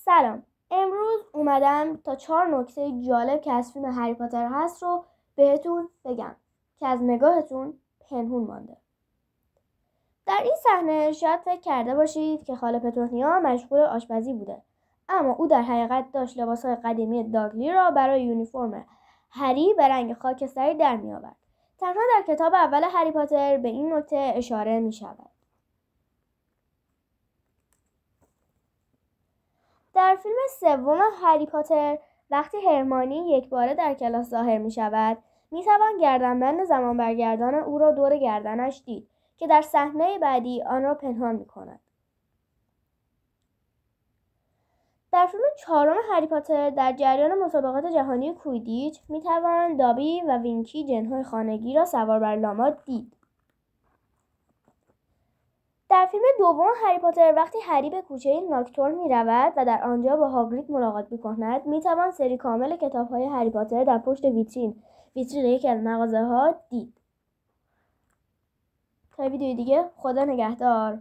سلام. امروز اومدم تا 4 نکته جالب که از فیلم هری پاتر هست رو بهتون بگم که از نگاهتون پنهون مانده. در این صحنه شاید فکر کرده باشید که خاله پترونیا مشغول آشپزی بوده، اما او در حقیقت داشت لباسهای قدیمی داگلی را برای یونیفرم هری به رنگ خاکستری در می آورد. تنها در کتاب اول هری پاتر به این نکته اشاره می شود. در فیلم سوم هری پاتر وقتی هرمانی یک باره در کلاس ظاهر می شود، می توان گردنبند زمان برگردان او را دور گردنش دید که در صحنه بعدی آن را پنهان می کند. در فیلم چهارم هری پاتر در جریان مسابقات جهانی کویدیچ می توان دابی و وینکی جن‌های خانگی را سوار بر لاما دید. در فیلم دوم هری پاتر وقتی هری به کوچه ناکتورن می رود و در آنجا با هاگرید ملاقات می کند، می توان سری کامل کتاب های هری پاتر در پشت ویترین یکی از مغازه ها دید. تا ویدیوی دیگه، خدا نگهدار.